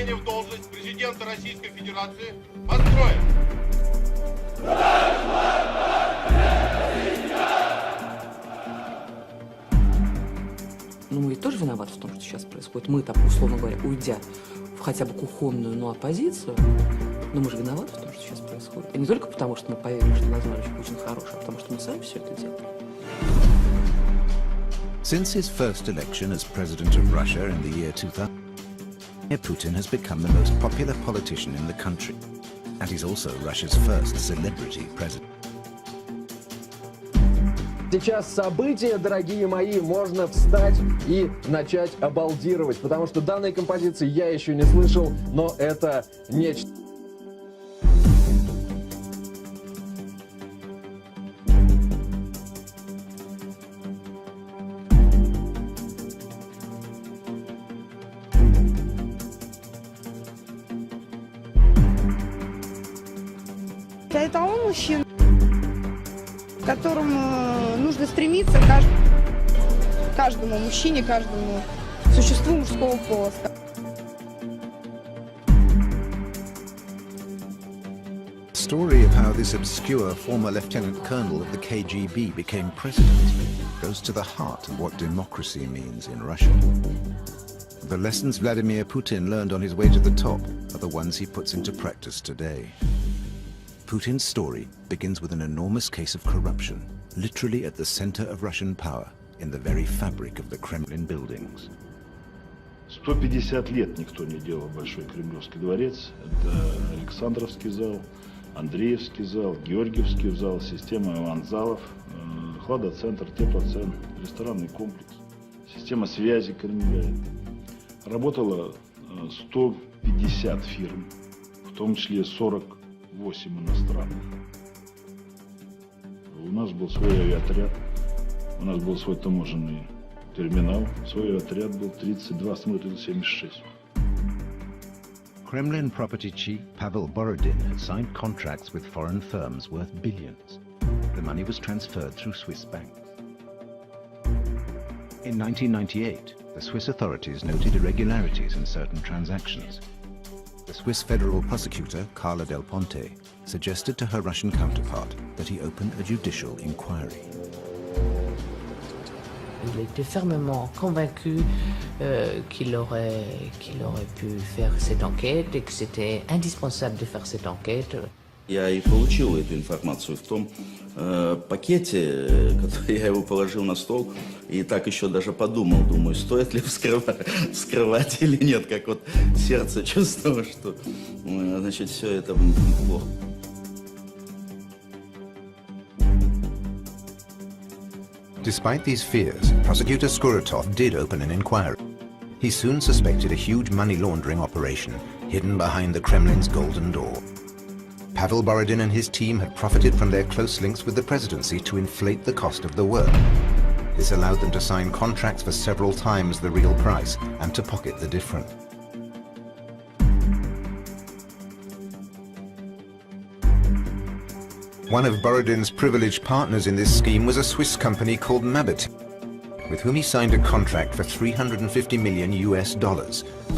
вступления в должность президента Российской Федерации построен. Но мы ведь тоже виноваты в том, что сейчас происходит. Мы, так, условно говоря, уйдя в хотя бы кухонную, но оппозицию, но мы же виноваты в том, что сейчас происходит. И не только потому, что мы поверили, что Владимир Путин хороший, а потому что мы сами все это делаем. Since his first election as president of Russia in the year 2000, Putin has become the most popular politician in the country. And he's also Russia's first celebrity president. Сейчас события, дорогие мои, можно встать и начать обалдировать, потому что данной композиции я еще не слышал, но это нечто. Это он мужчина, к которому нужно стремиться каждому мужчине, каждому существу мужского пола. The story of how this obscure former lieutenant colonel of the KGB became president goes to the heart of what democracy means in Russia. The lessons Vladimir Putin learned on his way to the top are the ones he puts into practice today. Putin's story begins with an enormous case of corruption, literally at the center of Russian power, in the very fabric of the Kremlin buildings. 150 лет никто не делал Большой Кремлевский дворец. Это Александровский зал, Андреевский зал, Георгиевский зал, система ванзалов, хладоцентр, теплоцентр, ресторанный комплекс, система связи Кремля. Работало 150 фирм, в том числе 48 иностранных. У нас был свой авиаотряд, у нас был свой таможенный терминал, свой авиаотряд был 32, смотрел 76. Kremlin property chief Pavel Borodin had signed contracts with foreign firms worth billions. The money was transferred through Swiss banks. In 1998, the Swiss authorities noted irregularities in certain transactions. The Swiss federal prosecutor, Carla Del Ponte, suggested to her Russian counterpart that he open a judicial inquiry. Il était fermement convaincu qu'il aurait pu faire cette enquête et que c'était indispensable de faire cette enquête. Я и получил эту информацию в том пакете, который я его положил на стол, и так еще даже подумал, думаю, стоит ли вскрывать или нет, как вот сердце чувствовало, что, значит, все это плохо. Despite these fears, prosecutor Skuratov did open an inquiry. He soon suspected a huge money laundering operation hidden behind the Kremlin's golden door. Pavel Borodin and his team had profited from their close links with the presidency to inflate the cost of the work. This allowed them to sign contracts for several times the real price and to pocket the difference. One of Borodin's privileged partners in this scheme was a Swiss company called Mabit, with whom he signed a contract for $350 million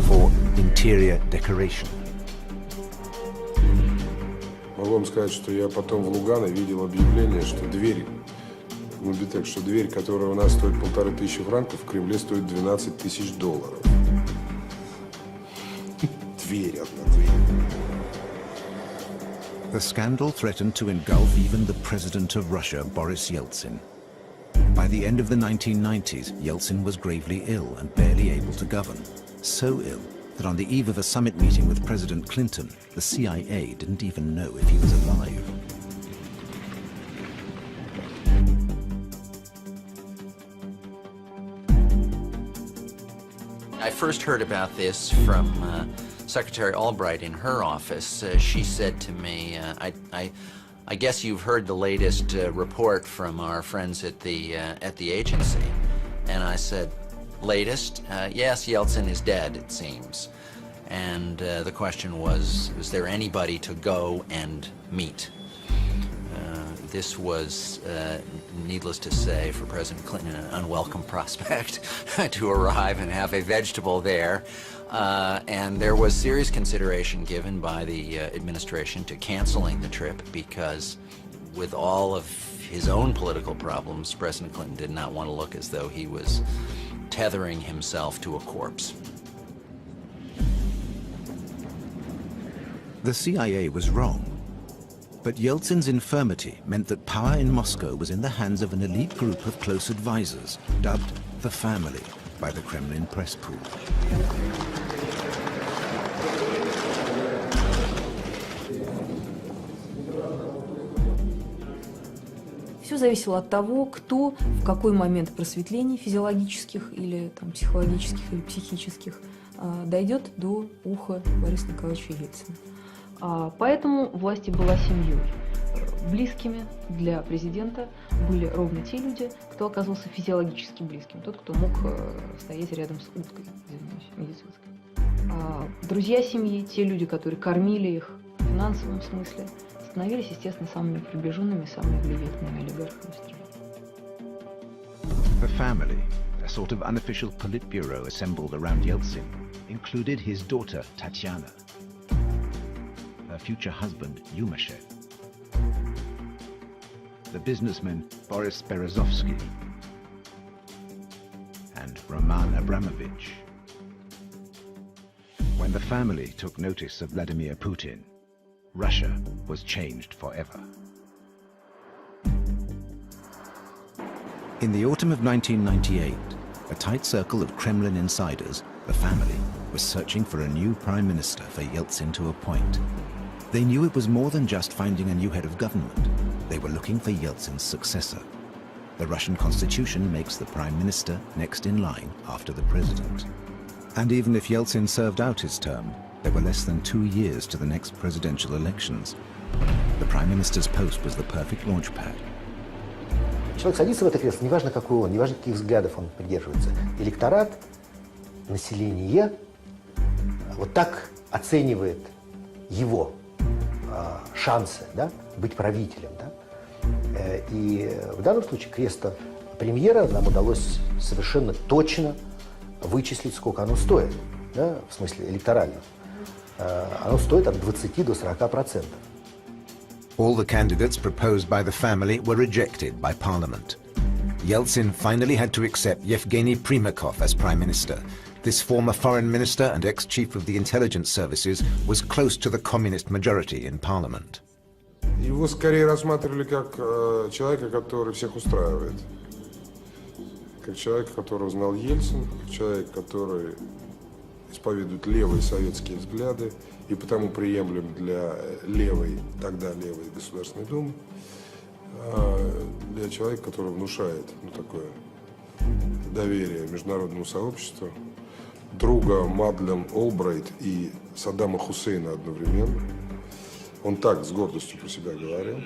for interior decoration. Могу вам сказать, что я потом в Лугано видел объявление, что дверь, Мобитек, что дверь, которая у нас стоит 1500 франков, в Кремле стоит $12 000. Дверь, одна дверь. The scandal threatened to engulf even the president of Russia, Boris Yeltsin. By the end of the 1990s, Yeltsin was gravely ill and barely able to govern. So ill that on the eve of a summit meeting with President Clinton, the CIA didn't even know if he was alive. I first heard about this from Secretary Albright in her office. She said to me, I guess you've heard the latest report from our friends at the agency. And I said, latest? Yes, Yeltsin is dead, it seems. And the question was there anybody to go and meet? this was, needless to say, for President Clinton, an unwelcome prospect to arrive and have a vegetable there. And there was serious consideration given by the administration to canceling the trip because with all of his own political problems, President Clinton did not want to look as though he was tethering himself to a corpse. The CIA was wrong. But Yeltsin's infirmity meant that power in Moscow was in the hands of an elite group of close advisors, dubbed the family by the Kremlin press pool. Все зависело от того, кто в какой момент просветлений физиологических или там, психологических или психических дойдет до уха Бориса Николаевича Ельцина. Поэтому власть была семьей. Близкими для президента были ровно те люди, кто оказывался физиологически близким, тот, кто мог стоять рядом с уткой, извиняюсь, медицинской. Друзья семьи, те люди, которые кормили их в финансовом смысле, становились, естественно, самыми приближенными, самыми влиятельными олигархами в стране. The family, a sort of unofficial Politburo assembled around Yeltsin, included his daughter Tatiana, her future husband Yumashev, the businessman Boris Berezovsky, and Roman Abramovich. When the family took notice of Vladimir Putin, Russia was changed forever. In the autumn of 1998, a tight circle of Kremlin insiders, the family, was searching for a new prime minister for Yeltsin to appoint. They knew it was more than just finding a new head of government. They were looking for Yeltsin's successor. The Russian constitution makes the prime minister next in line after the president. And even if Yeltsin served out his term, there were less than 2 years to the next presidential elections. The prime minister's post was the perfect launchpad. Человек садится в это кресло, неважно какой он, неважно каких взглядов он придерживается. Электорат, население вот так оценивает его шансы, да, быть правителем. Да? И в данном случае кресло премьера нам удалось совершенно точно вычислить, сколько оно стоит, да, в смысле электорально. Оно стоит от 20 до 40%. All the candidates proposed by the family were rejected by parliament. Yeltsin finally had to accept Yevgeny Primakov as prime minister. This former foreign minister and ex-chief of the intelligence services was close to the communist majority in parliament. Его скорее рассматривали как человека, который всех устраивает. Как человека, которого знал Ельцин, как человек, который исповедует левые советские взгляды и потому приемлем для левой, тогда левой Государственной Думы, для человека, который внушает такое доверие международному сообществу, друга Мадлен Олбрайт и Саддама Хусейна одновременно. Он так с гордостью про себя говорил.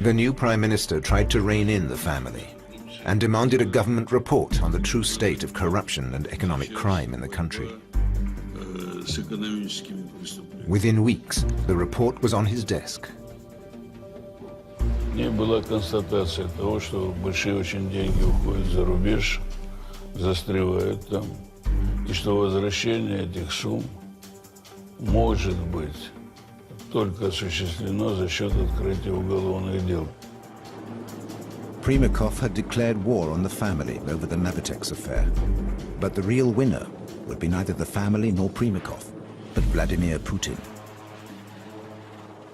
The new prime minister tried to rein in the family and demanded a government report on the true state of corruption and economic crime in the country. Within weeks, the report was on his desk. Не была констатация того, что большие очень деньги уходят за рубеж, застревают там, и что возвращение этих сумм может быть только осуществлено за счет открытия уголовных дел. Primakov had declared war on the family over the Mavitex affair. But the real winner would be neither the family nor Primakov, but Vladimir Putin.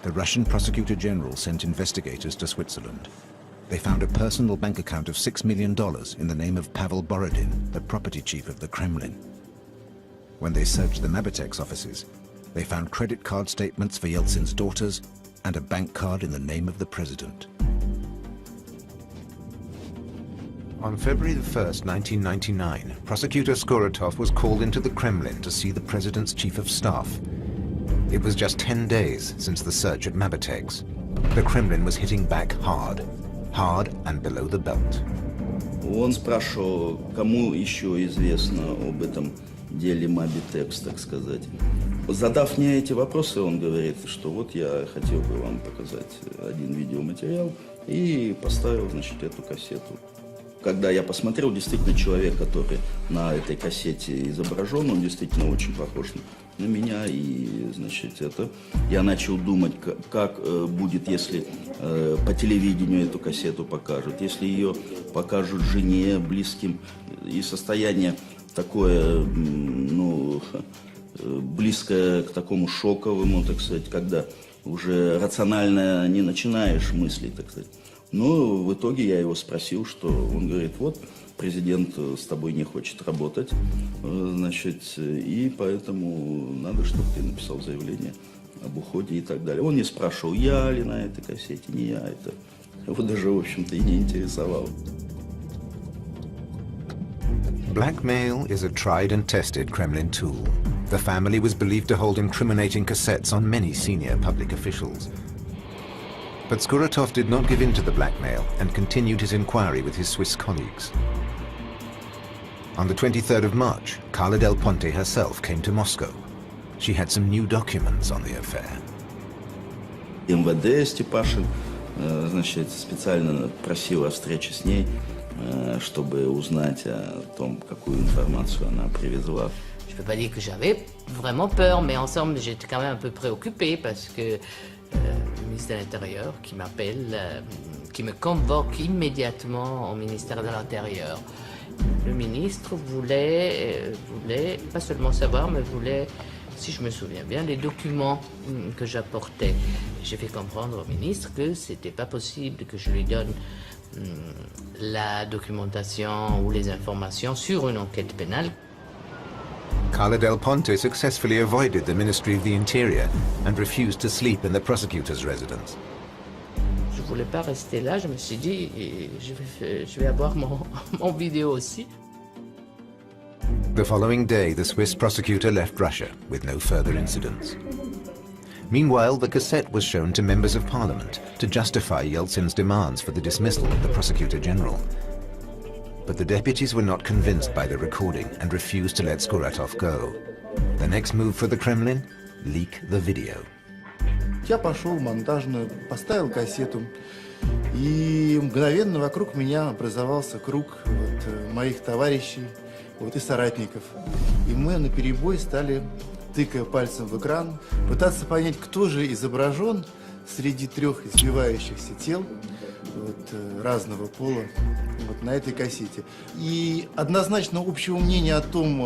The Russian Prosecutor General sent investigators to Switzerland. They found a personal bank account of $6 million in the name of Pavel Borodin, the property chief of the Kremlin. When they searched the Mavitex offices, they found credit card statements for Yeltsin's daughters and a bank card in the name of the president. On February 1st, 1999, Prosecutor Skoratov was called into the Kremlin to see the president's chief of staff. It was just 10 days since the search at Mavitex. The Kremlin was hitting back hard and below the belt. Он спрашивал, кому еще известно об этом деле мабитекс, так сказать. Задав мне эти вопросы, он говорит, что вот я хотел бы вам показать один видеоматериал, и поставил, значит, эту кассету. Когда я посмотрел, действительно, человек, который на этой кассете изображен, он действительно очень похож на меня, и, значит, я начал думать, как будет, если по телевидению эту кассету покажут, если ее покажут жене, близким, и состояние такое, ну, близкое к такому шоковому, так сказать, когда уже рационально не начинаешь мыслить, так сказать. Но в итоге я его спросил, что он говорит, вот, президент с тобой не хочет работать, значит, и поэтому надо, чтобы ты написал заявление об уходе и так далее. Он не спрашивал, я ли на этой кассете, не я, это его даже, в общем-то, и не интересовало. Blackmail is a tried and tested Kremlin tool. The family was believed to hold incriminating cassettes on many senior public officials. But Skuratov did not give in to the blackmail and continued his inquiry with his Swiss colleagues. On the 23rd of March, Carla Del Ponte herself came to Moscow. She had some new documents on the affair. МВД Степашин, значит, специально просил о встрече с ней, чтобы узнать о том, какую информацию она привезла. Je peux pas dire que j'avais vraiment peur, mais ensemble j'étais quand même un peu préoccupée parce que le ministre de l'Intérieur qui m'appelle, qui me convoque immédiatement au ministère de l'Intérieur. Le ministre voulait pas seulement savoir, mais voulait, si je me souviens bien, les documents que j'apportais. J'ai fait comprendre au ministre que c'était pas possible que je lui donne la documentation ou les informations sur une enquête pénale. Carla Del Ponte successfully avoided the Ministry of the Interior and refused to sleep in the prosecutor's residence. Je voulais pas rester là, je me suis dit, je vais avoir mon vidéo aussi. The following day, the Swiss prosecutor left Russia with no further incidents. Meanwhile, the cassette was shown to members of parliament to justify Yeltsin's demands for the dismissal of the prosecutor general. But the deputies were not convinced by the recording and refused to let Skuratov go. The next move for the Kremlin? Leak the video. Я пошел в монтажную, поставил кассету, и мгновенно вокруг меня образовался круг моих товарищей и соратников. И мы наперебой стали, тыкая пальцем в экран, пытаться понять, кто же изображен среди трех избивающихся тел разного пола на этой кассете. И однозначно общего мнения о том,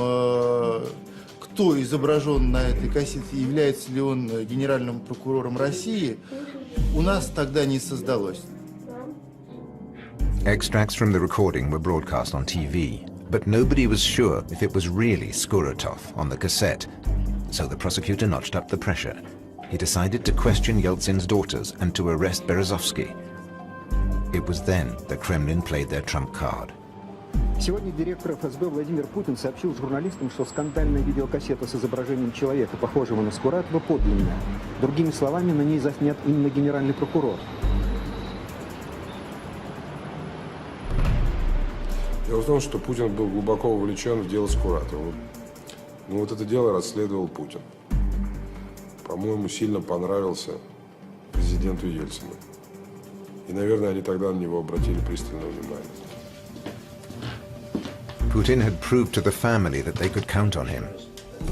кто изображен на этой кассете, является ли он генеральным прокурором России, у нас тогда не создалось. Extracts from the recording were broadcast on TV, but nobody was sure if it was really Skuratov on the cassette. So the prosecutor notched up the pressure. He decided to question Yeltsin's daughters and to arrest Berezovsky. It was then the Kremlin played their trump card. Сегодня директор ФСБ Владимир Путин сообщил журналистам, что скандальная видеокассета с изображением человека, похожего на Скуратова, подлинная. Другими словами, на ней заснят именно генеральный прокурор. Дело в том, что Путин был глубоко вовлечен в дело Скуратова. Но вот это дело расследовал Путин. По-моему, сильно понравился президенту Ельцину. И, наверное, они тогда на него обратили пристальное внимание. Putin had proved to the family that they could count on him.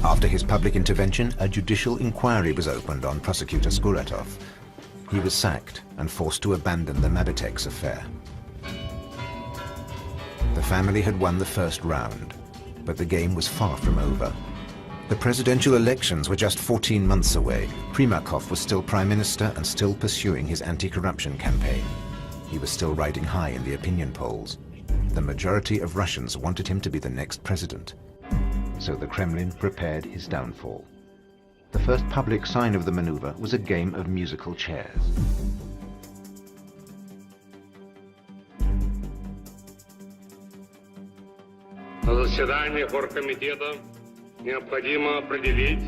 After his public intervention, a judicial inquiry was opened on prosecutor Skuratov. He was sacked and forced to abandon the Mabitex affair. The family had won the first round, but the game was far from over. The presidential elections were just 14 months away. Primakov was still prime minister and still pursuing his anti-corruption campaign. He was still riding high in the opinion polls. The majority of Russians wanted him to be the next president. So the Kremlin prepared his downfall. The first public sign of the maneuver was a game of musical chairs. На заседании оргкомитета необходимо определить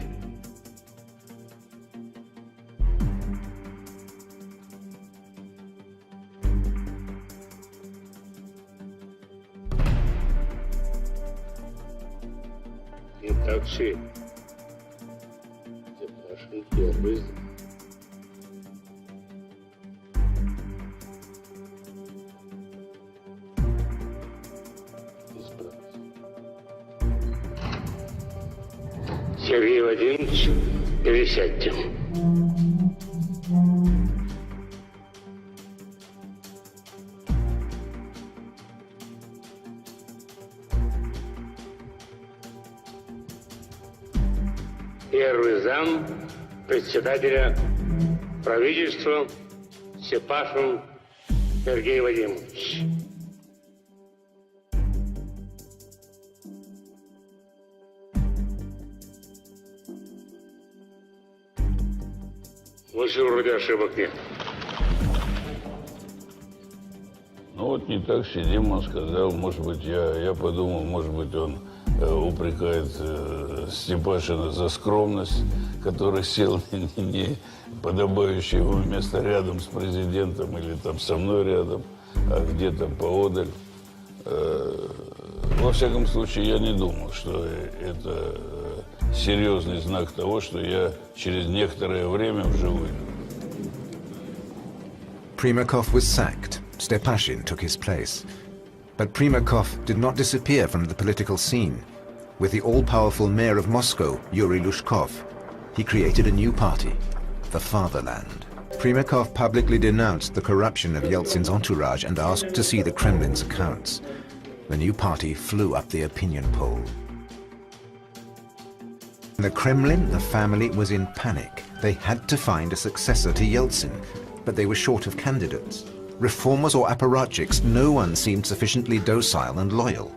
Москве. Первый. Сергей Владимирович, пересядьте. Первый зам председателя правительства Степашин Сергей Владимирович. Больше вроде ошибок нет. Ну вот не так сидим, он сказал, может быть, я подумал, может быть, он упрекает Степашина за скромность, который сел не подобающее ему место рядом с президентом или там со мной рядом, а где-то поодаль. Во всяком случае, я не думал, что это серьезный знак того, что я через некоторое время уже выйду. Primakov was sacked. Stepashin took his place. But Primakov did not disappear from the political scene. With the all-powerful mayor of Moscow, Yuri Lushkov, he created a new party, the Fatherland. Primakov publicly denounced the corruption of Yeltsin's entourage and asked to see the Kremlin's accounts. The new party flew up the opinion poll. In the Kremlin, the family was in panic. They had to find a successor to Yeltsin, but they were short of candidates. Reformers or apparatchiks, no one seemed sufficiently docile and loyal.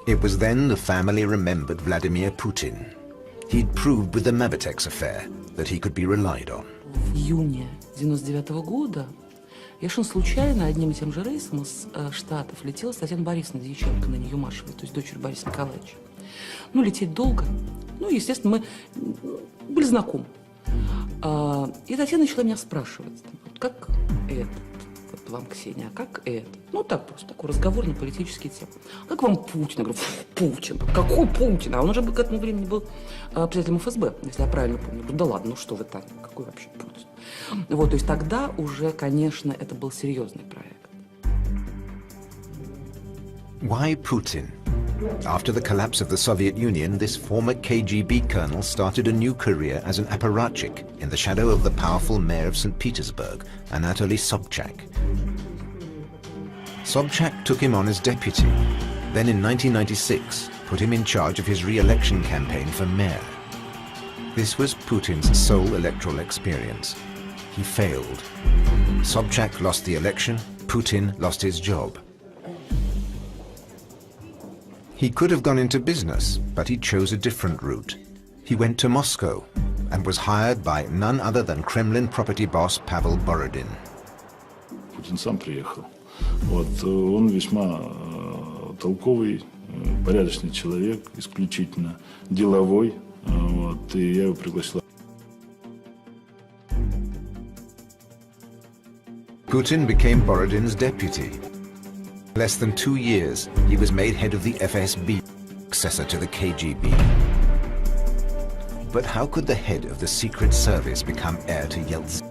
It was then the family remembered Vladimir Putin. He'd proved with the Mabitex affair that he could be relied on. В июне 1999 года я совершенно случайно одним и тем же рейсом из Штатов летела с Татьяной Борисовной Дьяченко, ныне Юмашевой, то есть дочерью Бориса Николаевича. Ну, лететь долго. Ну, естественно, мы были знакомы. И Татьяна начала меня спрашивать, как это? Вот вам, Ксения, а как это? Ну, так просто, такой разговор на политические темы. Как вам Путин? Я говорю, Путин. Какой Путин? А он уже к этому времени был председателем ФСБ, если я правильно помню. Я говорю, да ладно, ну что вы там, какой вообще Путин? Вот, то есть тогда уже, конечно, это был серьезный проект. Why Putin? After the collapse of the Soviet Union, this former KGB colonel started a new career as an apparatchik in the shadow of the powerful mayor of St. Petersburg, Anatoly Sobchak. Sobchak took him on as deputy, then in 1996 put him in charge of his re-election campaign for mayor. This was Putin's sole electoral experience. He failed. Sobchak lost the election, Putin lost his job. He could have gone into business, but he chose a different route. He went to Moscow and was hired by none other than Kremlin property boss Pavel Borodin. Путин сам приехал. Вот, он весьма толковый, порядочный человек, исключительно деловой. Вот, и я его пригласил. Putin became Borodin's deputy. Less than 2 years, he was made head of the FSB, successor to the KGB. But how could the head of the Secret Service become heir to Yeltsin?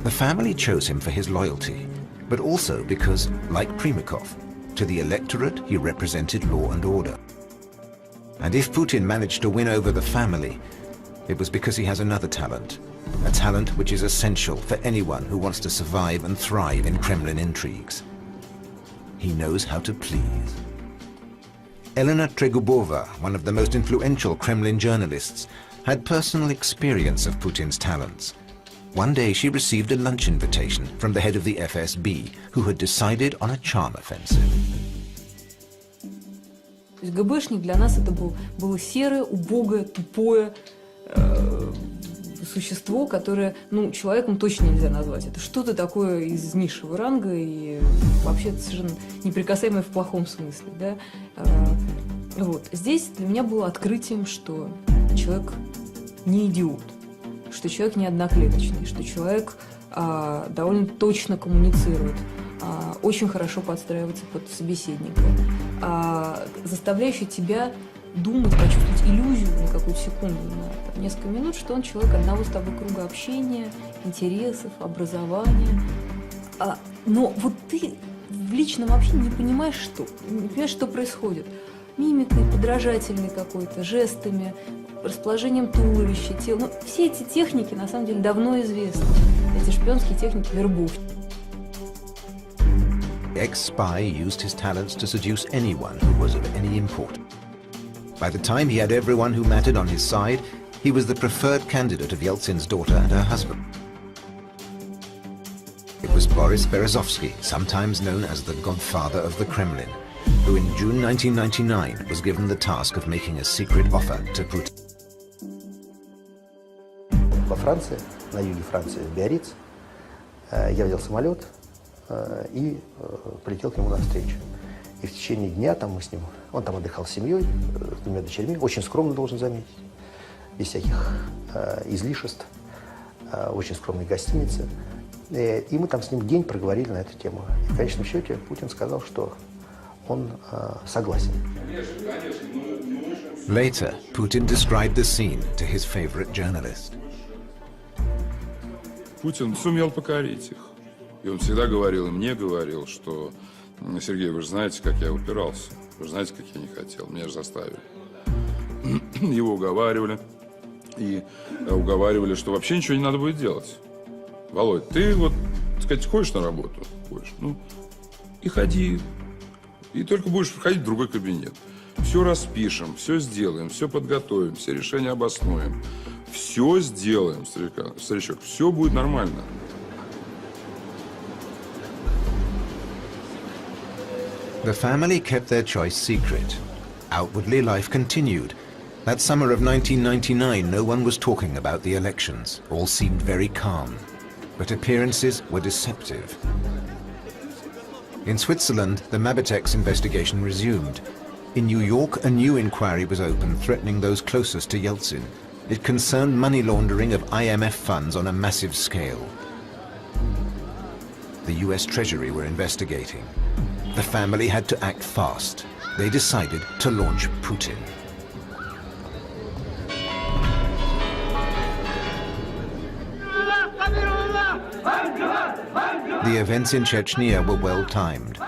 The family chose him for his loyalty, but also because, like Primakov, to the electorate he represented law and order. And if Putin managed to win over the family, it was because he has another talent, a talent which is essential for anyone who wants to survive and thrive in Kremlin intrigues. He knows how to please. Elena Tregubova, one of the most influential Kremlin journalists, had personal experience of Putin's talents. One day she received a lunch invitation from the head of the FSB, who had decided on a charm offensive. То есть ГБшник для нас это было серое, убогое, тупое существо, которое, ну, человеком точно нельзя назвать. Это что-то такое из низшего ранга и вообще совершенно неприкасаемое в плохом смысле. Да? Вот. Здесь для меня было открытием, что человек не идиот, что человек не одноклеточный, что человек довольно точно коммуницирует, очень хорошо подстраивается под собеседника, заставляющий тебя думать, почувствовать иллюзию на какую-то секунду, на там, несколько минут, что он человек одного с тобой круга общения, интересов, образования. Но вот ты в личном общении не понимаешь, что происходит. Мимикой, подражательной какой-то, жестами, расположением туловища, тела. Ну, все эти техники, на самом деле, давно известны. Эти шпионские техники вербовки. The ex-spy used his talents to seduce anyone who was of any import. By the time he had everyone who mattered on his side, he was the preferred candidate of Yeltsin's daughter and her husband. It was Boris Berezovsky, sometimes known as the godfather of the Kremlin, who in June 1999 was given the task of making a secret offer to Putin. Во Франции, на юге Франции, в Биарриц, я взял самолет и полетел к нему навстречу. И в течение дня там мы с ним, он там отдыхал с семьей, с двумя дочерьми, очень скромно, должен заметить, без всяких излишеств, очень скромной гостинице. И мы там с ним день проговорили на эту тему. И в конечном счете Путин сказал, что он согласен. Later, Putin described the scene to his favorite journalist. Путин сумел покорить их. И он всегда говорил, и мне говорил, что Сергей, вы же знаете, как я упирался. Вы же знаете, как я не хотел. Меня же заставили. Его уговаривали. И уговаривали, что вообще ничего не надо будет делать. Володь, ты вот, так сказать, ходишь на работу? Ходишь. Ну, и ходи. И только будешь входить в другой кабинет. Все распишем, все сделаем, все подготовим, все решения обоснуем. Все сделаем, старичок. Все будет нормально. The family kept their choice secret. Outwardly, life continued. That summer of 1999, no one was talking about the elections. All seemed very calm. But appearances were deceptive. In Switzerland, the Mabitex investigation resumed. In New York, a new inquiry was opened threatening those closest to Yeltsin. It concerned money laundering of IMF funds on a massive scale. The US Treasury were investigating. The family had to act fast. They decided to launch Putin. The events in Chechnya were well timed.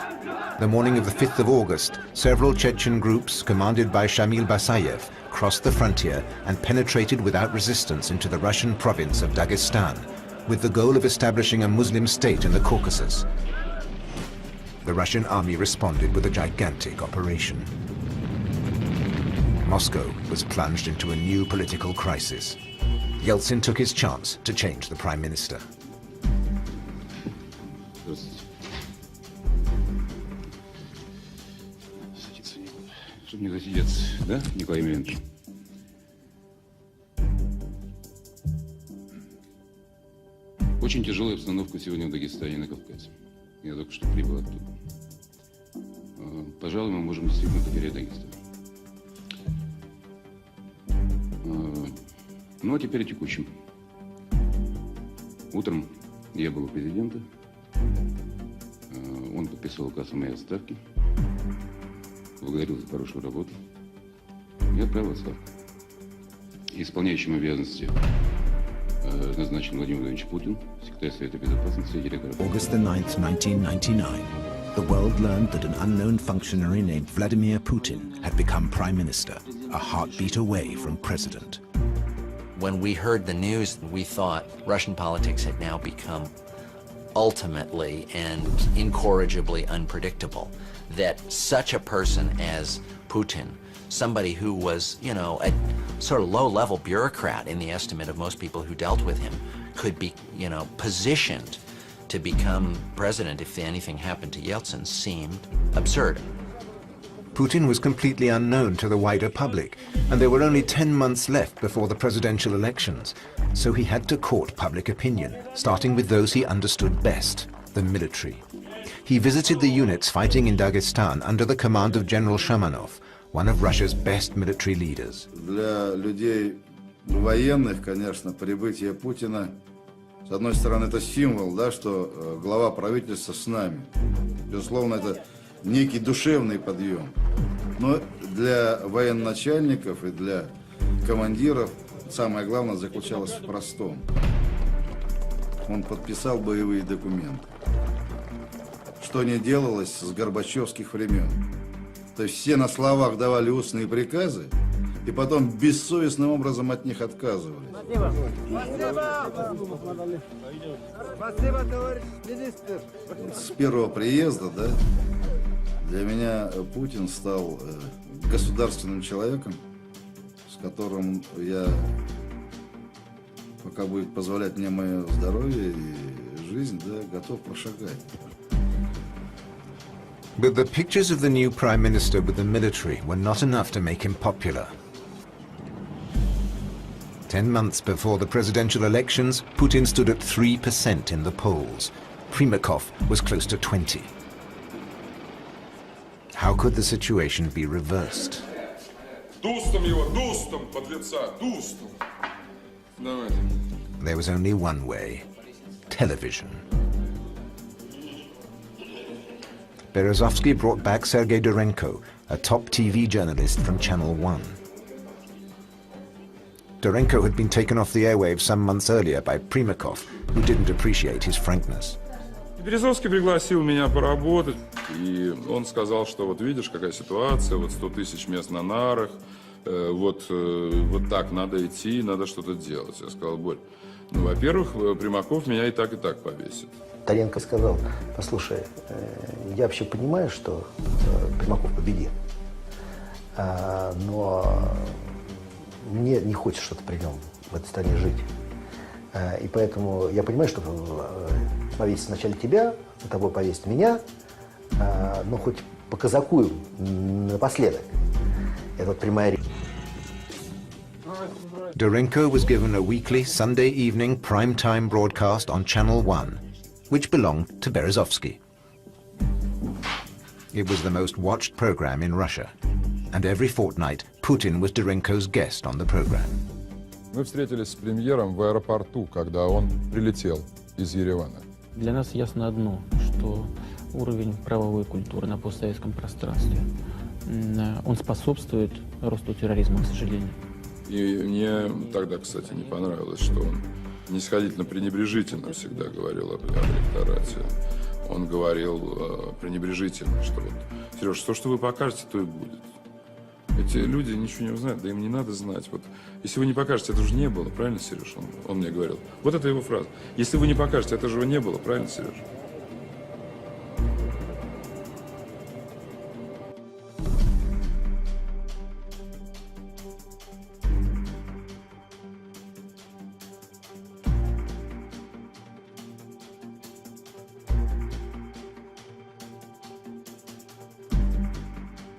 The morning of the 5th of August, several Chechen groups, commanded by Shamil Basayev, crossed the frontier and penetrated without resistance into the Russian province of Dagestan, with the goal of establishing a Muslim state in the Caucasus. The Russian army responded with a gigantic operation. Moscow was plunged into a new political crisis. Yeltsin took his chance to change the prime minister. Чтобы не засидеться, да, Николай Емельянович? Очень тяжелая обстановка сегодня в Дагестане и на Кавказе. Я только что прибыл оттуда. Пожалуй, мы можем действительно потерять Дагестан. Ну, а теперь о текущем. Утром я был у президента. Он подписал указ о моей отставке. Благодарил за хорошую работу. Я отправил отставку. Исполняющим обязанности назначен Владимир Владимирович Путин, секретарь Совета Безопасности и директор. August the 9th, 1999, the world learned that an unknown functionary named Vladimir Putin had become prime minister, a heartbeat away from president. When we heard the news, we thought Russian politics had now become ultimately and incorrigibly unpredictable. That such a person as Putin, somebody who was, you know, a sort of low-level bureaucrat in the estimate of most people who dealt with him, could be, you know, positioned to become president if anything happened to Yeltsin seemed absurd. Putin was completely unknown to the wider public, and there were only 10 months left before the presidential elections, so he had to court public opinion, starting with those he understood best, the military. He visited the units fighting in Dagestan under the command of General Shamanov, one of Russia's best military leaders. Для людей военных, конечно, прибытие Путина, с одной стороны, это символ, да, что глава правительства с нами. Безусловно, это некий душевный подъем. Но для военачальников и для командиров самое главное заключалось в простом. Он подписал боевые документы, что не делалось с горбачевских времен. То есть все на словах давали устные приказы, и потом бессовестным образом от них отказывались. Спасибо, товарищ министр. С первого приезда, да, для меня Путин стал государственным человеком, с которым я, пока будет позволять мне мое здоровье и жизнь, да, готов прошагать. But the pictures of the new prime minister with the military were not enough to make him popular. 10 months before the presidential elections, Putin stood at 3% in the polls. Primakov was close to 20%. How could the situation be reversed? Дустом его, дустом, подлеца, дустом. Давайте. There was only one way: television. Berezovsky brought back Sergei Dorenko, a top TV journalist from Channel 1. Dorenko had been taken off the airwaves some months earlier by Primakov, who didn't appreciate his frankness. Березовский пригласил меня поработать, и он сказал, что вот видишь, какая ситуация, вот 100 тысяч мест на нарах, вот так надо идти, надо что-то делать. Я сказал: Борь, ну, во-первых, Примаков меня и так повесит. Доrenko сказал: послушай, я вообще понимаю, что Примаков победит, но мне не хочется что-то при нем в этой стране жить. И поэтому я понимаю, что повесить сначала тебя, за тобой повесить меня, но хоть по казаку напоследок. Это вот прямая речь. Dorenko was given a weekly Sunday evening prime-time broadcast on Channel 1, which belonged to Berezovsky. It was the most watched program in Russia, and every fortnight Putin was Dorenko's guest on the program. Мы встретились с премьером в аэропорту, когда он прилетел из Еревана. Для нас ясно одно, что уровень правовой культуры на постсоветском пространстве, он способствует росту терроризма, к сожалению. И мне тогда, кстати, не понравилось, что он нисходительно пренебрежительно всегда говорил об электорате. Он говорил пренебрежительно, что вот, Сереж, то, что вы покажете, то и будет. Эти люди ничего не узнают, да им не надо знать. Вот, если вы не покажете, это же не было, правильно, Сереж? Он мне говорил. Вот это его фраза. Если вы не покажете, это же не было, правильно, Сереж?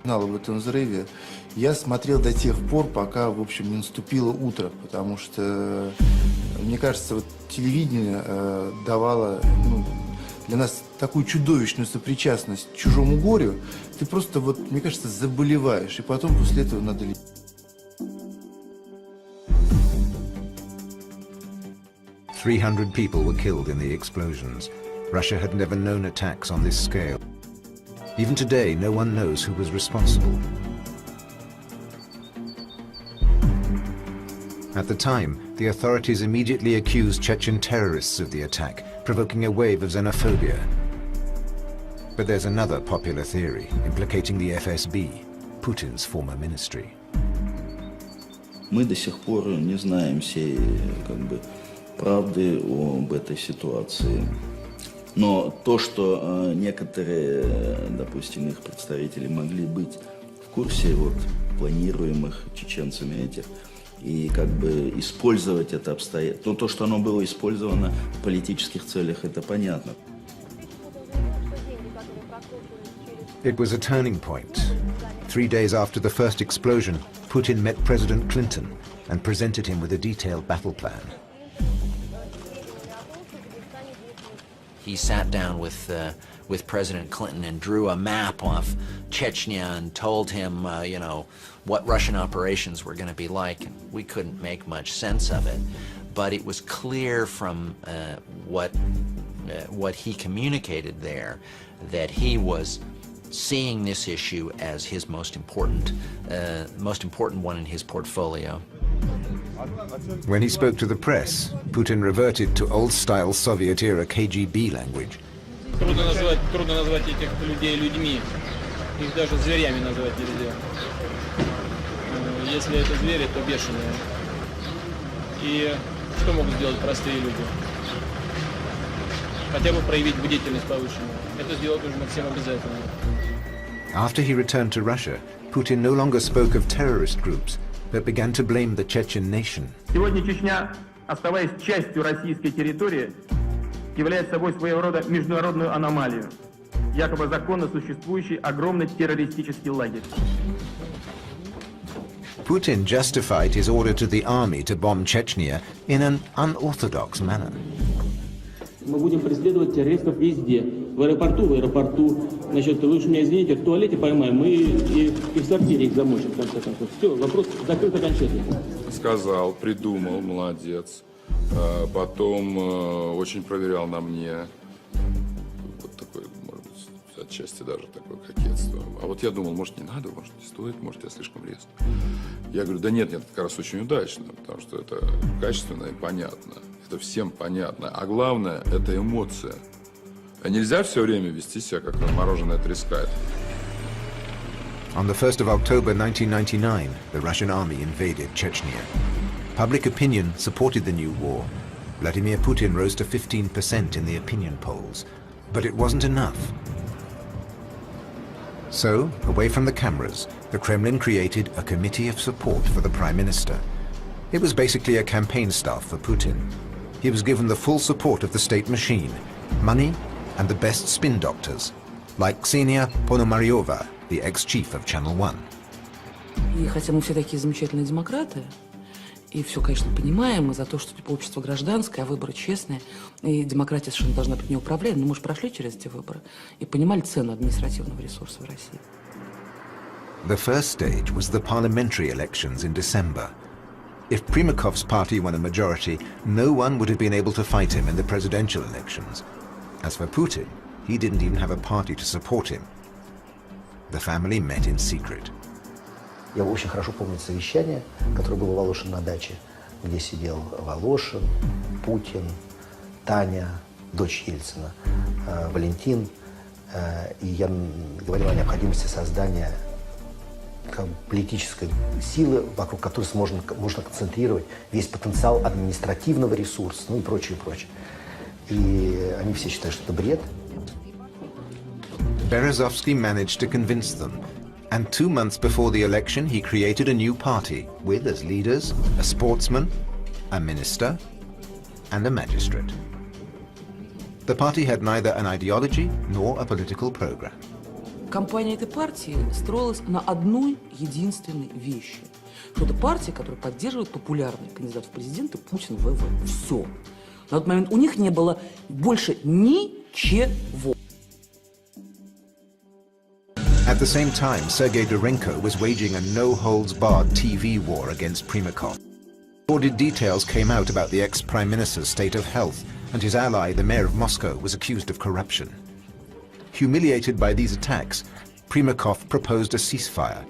Знал об этом взрыве. Я смотрел до тех пор, пока, в общем, не наступило утро, потому что, мне кажется, вот телевидение давало для нас такую чудовищную сопричастность к чужому горю. Ты просто, вот, мне кажется, заболеваешь, и потом после этого надо... 300 people were killed in the explosions. Russia had never known attacks on this scale. Even today, no one knows who was responsible. At the time, the authorities immediately accused Chechen terrorists of the attack, provoking a wave of xenophobia. But there's another popular theory implicating the FSB, Putin's former ministry. Мы до сих пор не знаем всей правды об этой ситуации. Но то, что некоторые, допустим, их представители могли быть в курсе вот планируемых чеченцами этих, и использовать это обстоятельство. Но то, что оно было использовано в политических целях, это понятно. It was a turning point. 3 days after the first explosion, Putin met President Clinton and presented him with a detailed battle plan. He sat down with President Clinton and drew a map of Chechnya and told him, what Russian operations were going to be like. And we couldn't make much sense of it, but it was clear from what he communicated there that he was seeing this issue as his most important one in his portfolio. When he spoke to the press, Putin reverted to old-style Soviet-era KGB language. Трудно назвать этих людей людьми. Их даже зверями назвать нельзя. Если это звери, то бешеные. И что могут сделать простые люди? Хотя бы проявить бдительность повышенную. Это сделать нужно всем обязательно. After he returned to Russia, Putin no longer spoke of terrorist groups, but began to blame the Chechen nation. Сегодня Чечня, оставаясь частью российской территории, является собой своего рода международную аномалию, якобы законно существующий огромный террористический лагерь. Putin justified his order to the army to bomb Chechnya in an unorthodox manner. Мы будем преследовать террористов везде. В аэропорту. Значит, вы уж меня извините, в туалете поймаем и в сортире их замочим, в конце концов. Все, вопрос закрыт окончательно. Сказал, придумал, молодец. Потом очень проверял на мне. Вот такое, может быть, отчасти даже такое кокетство. А вот я думал, может, не надо, может, не стоит, может, я слишком резко. Я говорю, да нет, это как раз очень удачно, потому что это качественно и понятно. Это всем понятно. А главное, это эмоция. А нельзя все время вести себя, как размороженная треска. On the 1st of October 1999, the Russian army invaded Chechnya. Public opinion supported the new war. Vladimir Putin rose to 15% in the opinion polls. But it wasn't enough. So, away from the cameras, the Kremlin created a committee of support for the Prime Minister. It was basically a campaign staff for Putin. He was given the full support of the state machine, money, and the best spin doctors, like Ksenia Ponomaryova, the ex-chief of Channel One. И хотя мы все такие замечательные демократы, и все, конечно, понимаем, и за то, что типа, общество гражданское, а выборы честные, и демократия совершенно должна быть неуправляемой, но мы же прошли через эти выборы и понимали цену административного ресурса в России. The first stage was the parliamentary elections in December. If Primakov's party won a majority, no one would have been able to fight him in the presidential elections. As for Putin, he didn't even have a party to support him. The family met in secret. Я очень хорошо помню совещание, которое было у Волошина на даче, где сидел Волошин, Путин, Таня, дочь Ельцина, Валентин. И я говорил о необходимости создания политической силы, вокруг которой можно концентрировать весь потенциал административного ресурса, ну и прочее, прочее. И они все считают, что это бред. Berezovsky managed to convince them, and 2 months before the election he created a new party with as leaders a sportsman, a minister, and a magistrate. The party had neither an ideology nor a political program. Кампания этой партии строилась на одной единственной вещи. Что это партия, которая поддерживает популярный кандидат в президенты Путин ВВ. Все. На тот момент у них не было больше ничего. At the same time, Sergei Dorenko was waging a no-holds-barred TV war against Primakov. Sordid details came out about the ex-prime minister's state of health, and his ally, the mayor of Moscow, was accused of corruption. Humiliated by these attacks, Primakov proposed a ceasefire.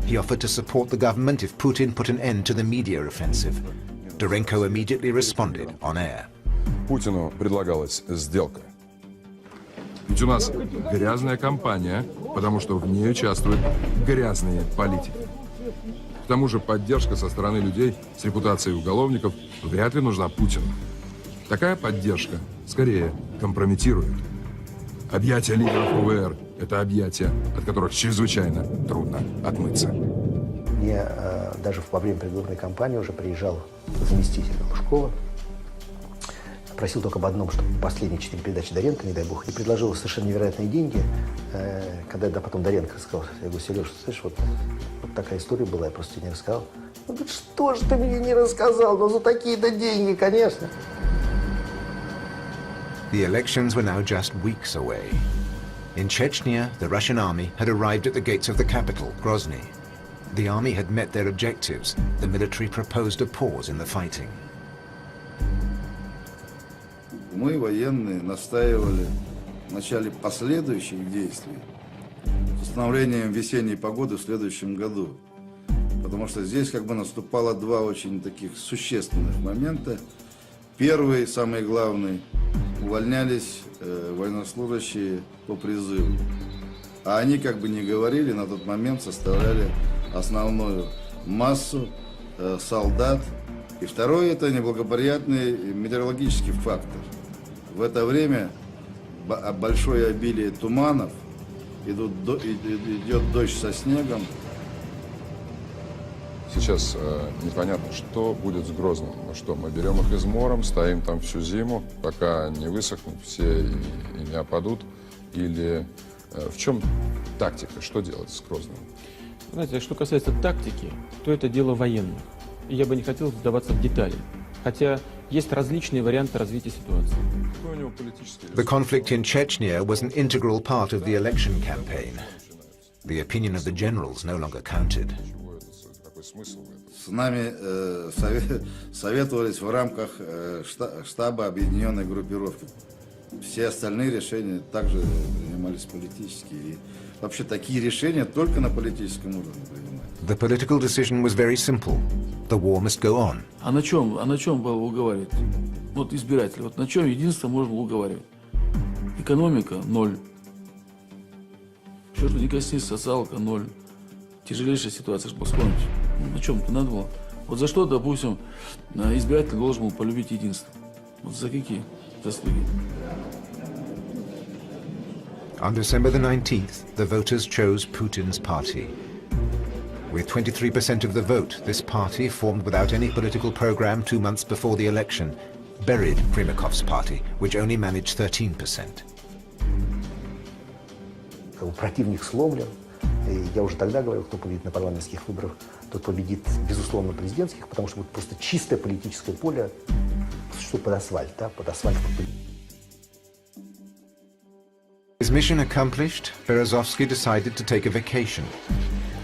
He offered to support the government if Putin put an end to the media offensive. Dorenko immediately responded on air. Путину предлагалась сделка. Ведь у нас грязная кампания, потому что в ней участвуют грязные политики. К тому же поддержка со стороны людей с репутацией уголовников вряд ли нужна Путину. Такая поддержка скорее компрометирует. Объятия лидеров УВР – это объятия, от которых чрезвычайно трудно отмыться. Мне даже во время предвыборной кампании уже приезжал заместитель Лужкова, просил только об одном, чтобы последние 4 передачи Доренко, не дай бог, и предложил совершенно невероятные деньги. Когда потом Доренко сказал, я говорю, Сереж, слышишь, вот такая история была, я просто тебе не рассказал. Он говорит, что ж ты мне не рассказал? Ну за такие-то деньги, конечно. The elections were now just weeks away. In Chechnya, the Russian army had arrived at the gates of the capital, Grozny. The army had met their objectives. The military proposed a pause in the fighting. Мы, военные, настаивали в начале последующих действий с установлением весенней погоды в следующем году. Потому что здесь как бы наступало два очень таких существенных момента. Первый, самый главный, увольнялись военнослужащие по призыву. А они, как бы ни говорили, на тот момент составляли основную массу солдат. И второй – это неблагоприятный метеорологический фактор. В это время большое обилие туманов, идет дождь со снегом. Сейчас непонятно, что будет с Грозным. Ну что, мы берем их измором, стоим там всю зиму, пока не высохнут все и не опадут? Или в чем тактика, что делать с Грозным? Знаете, что касается тактики, то это дело военных. И я бы не хотел вдаваться в детали. Хотя есть различные варианты развития ситуации. The conflict in Chechnya was an integral part of the election campaign. The opinion of the generals no longer counted. С нами советовались в рамках штаба объединенной группировки. Все остальные решения также принимались политически. И вообще такие решения только на политическом уровне принимаются. The political decision was very simple. The war must go on. А на чем было уговаривать? Вот избиратели, вот на чем единство можно уговаривать? Экономика – 0. Черту не коснись, социалка – 0. Тяжелейшая ситуация, чтобы вспомнить. На чем-то надо было. Вот за что, допустим, избиратель должен был полюбить единство? Вот за какие заслуги? On December the 19th, the voters chose Putin's party. With 23% of the vote, this party, formed without any political program 2 months before the election, buried Primakov's party, which only managed 13%. Противник сломлен. И я уже тогда говорил, кто победит на парламентских выборах, тот победит, безусловно, на президентских, потому что будет просто чистое политическое поле, что под асфальт, да, под асфальт. His mission accomplished, Berezovsky decided to take a vacation.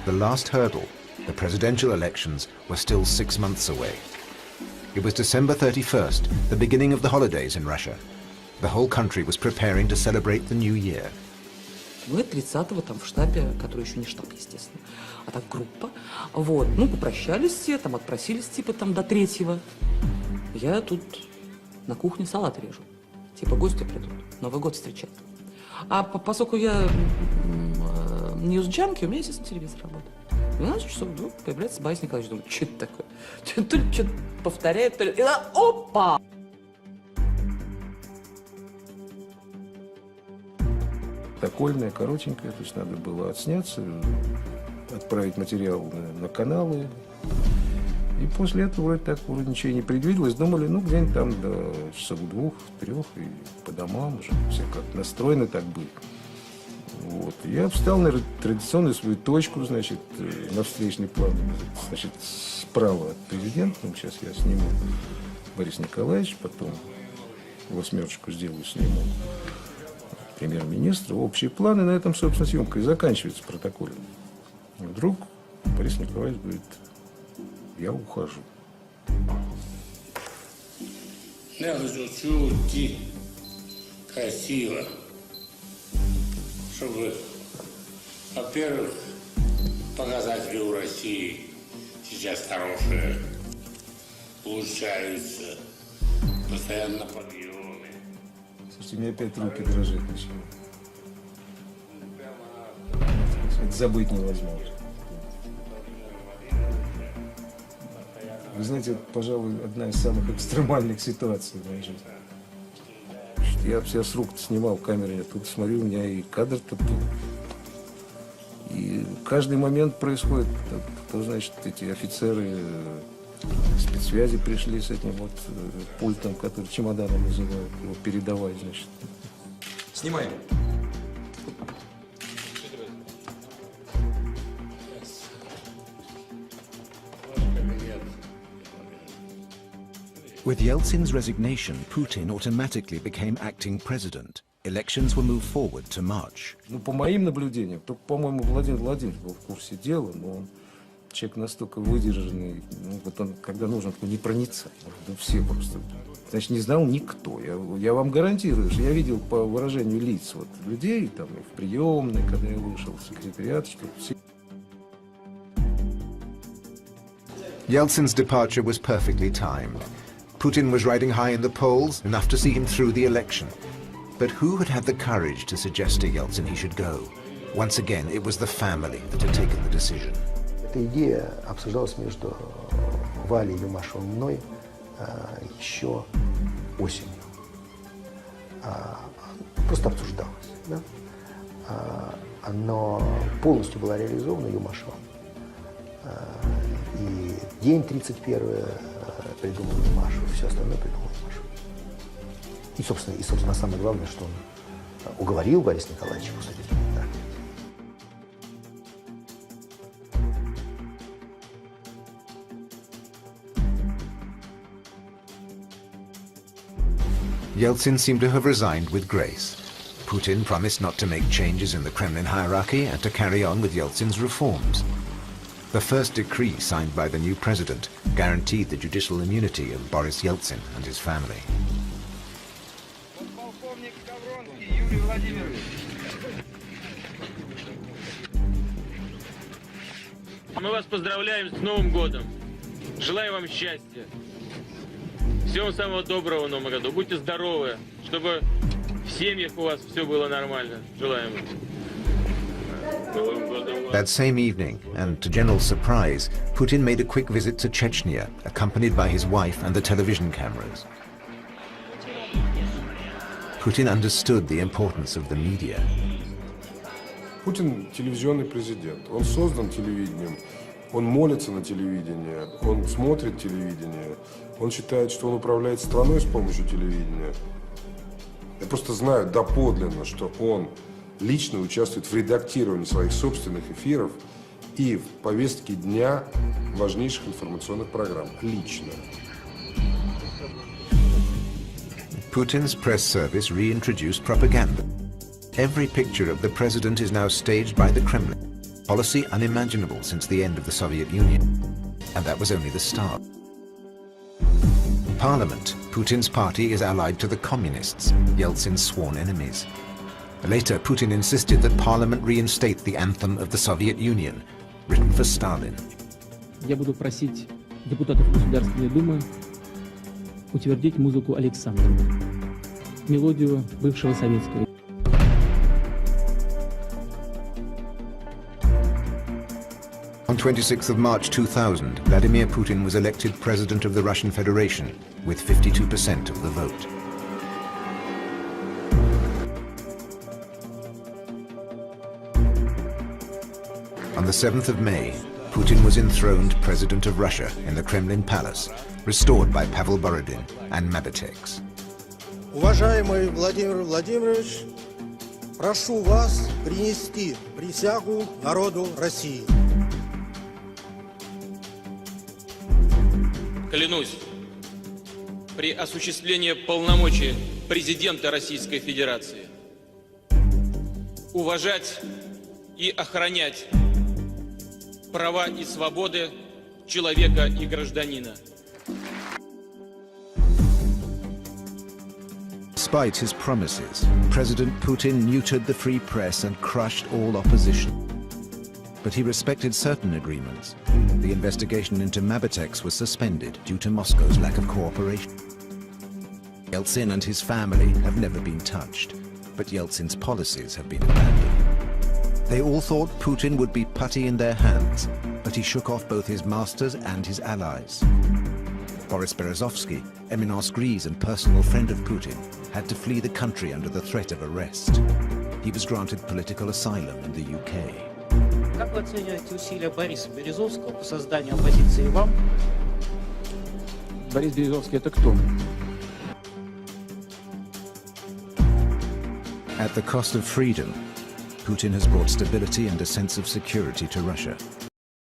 The last hurdle, the presidential elections, were still 6 months away. It was December 31st, the beginning of the holidays in Russia. The whole country was preparing to celebrate the new year. Мы 30-го там в штабе, который еще не штаб, естественно, а так группа. Вот, ну, попрощались все, там отпросились типа там до 3-го. Я тут на кухне салат режу. Типа гости придут, Новый год встречать. А поскольку я ньюс-джанки, у меня, естественно, телевизор работает. 12 часов вдруг появляется Борис Николаевич. Думаю, что это такое? То ли что-то повторяет, то ли... И опа! Такольная, коротенькая, то есть надо было отсняться, отправить материал на каналы. И после этого вроде так вроде ничего не предвиделось. Думали, ну, где-нибудь там до часов 2-3 и по домам уже все как настроены так были. Вот. Я встал на традиционную свою точку, значит, на встречный план, значит, справа от президента. Ну, сейчас я сниму Бориса Николаевича, потом 8 сделаю, сниму премьер-министра. Общие планы, на этом, собственно, съемка и заканчивается протоколом. И вдруг Борис Николаевич говорит: я ухожу. Я хочу уйти красиво, чтобы, во-первых, показатели у России сейчас хорошие, улучшаются, постоянно подъемы. Слушайте, у меня опять руки дрожат начали. Забыть невозможно. Вы знаете, это, пожалуй, одна из самых экстремальных ситуаций в моей жизни. Я все с рук снимал в камере, я тут смотрю, у меня и кадр-то тут. И каждый момент происходит, то, значит, эти офицеры спецсвязи пришли с этим вот пультом, который чемоданом называют, его передавать, значит. Снимаем. With Yeltsin's resignation, Putin automatically became acting president. Elections were moved forward to March. Ну, по моим наблюдениям, только, по-моему, Владимир Владимирович был в курсе дела, но он человек настолько выдержанный, ну, вот он, когда нужен, такой непроницаемый, да все просто. Значит, не знал никто. Я вам гарантирую, что я видел по выражению лиц вот, людей там, и в приемной, когда я вышел в секретариат, что все... Yeltsin's departure was perfectly timed. Putin was riding high in the polls, enough to see him through the election. But who had had the courage to suggest to Yeltsin he should go? Once again, it was the family that had taken the decision. Эта идея обсуждалась между Валей Юмашевым и мной еще осенью. Просто обсуждалась. Да? Но полностью была реализована Юмашевым. И день 31 придумал Юмашев, все остальное придумал Юмашев. И, собственно, самое главное, что он уговорил Бориса Николаевича посадить. Да. Yeltsin seemed to have resigned with grace. Putin promised not to make changes in the Kremlin hierarchy and to carry on with Yeltsin's reforms. The first decree signed by the new president guaranteed the judicial immunity of Boris Yeltsin and his family. Мы вас поздравляем с Новым годом. Желаю вам счастья. Всего вам самого доброго в Новом году. Будьте здоровы, чтобы в семьях у вас все было нормально. Желаем вам. That same evening, and to general surprise, Putin made a quick visit to Chechnya, accompanied by his wife and the television cameras. Putin understood the importance of the media. Путин телевизионный президент. Он создан телевидением, он молится на телевидение, он смотрит телевидение, он считает, что он управляет страной с помощью телевидения. Я просто знаю доподлинно, что он лично участвует в редактировании своих собственных эфиров и в повестке дня важнейших информационных программ. Лично. Putin's press service reintroduced propaganda. Every picture of the president is now staged by the Kremlin, policy unimaginable since the end of the Soviet Union. And that was only the start. Parliament, Putin's party is allied to the communists, Yeltsin's sworn enemies. Later, Putin insisted that Parliament reinstate the anthem of the Soviet Union, written for Stalin. Я буду просить депутатов Государственной Думы утвердить музыку Александра, мелодию бывшего советского. On 26th of March 2000, Vladimir Putin was elected president of the Russian Federation with 52% of the vote. On the 7th of May, Putin was enthroned president of Russia in the Kremlin Palace, restored by Pavel Borodin and Mabitex. Уважаемый Владимир Владимирович, прошу вас принести присягу народу России. Клянусь, при осуществлении полномочий президента Российской Федерации уважать и охранять права и свободы человека и гражданина. Despite his promises, President Putin neutered the free press and crushed all opposition. But he respected certain agreements. The investigation into Mabitex was suspended due to Moscow's lack of cooperation. Yeltsin and his family have never been touched, but Yeltsin's policies have been abandoned. They all thought Putin would be putty in their hands, but he shook off both his masters and his allies. Boris Berezovsky, eminence grise and personal friend of Putin, had to flee the country under the threat of arrest. He was granted political asylum in the UK. Как вы оцениваете усилия Бориса Березовского по созданию оппозиции вам? Борис Березовский — это кто? At the cost of freedom, Putin has brought stability and a sense of security to Russia.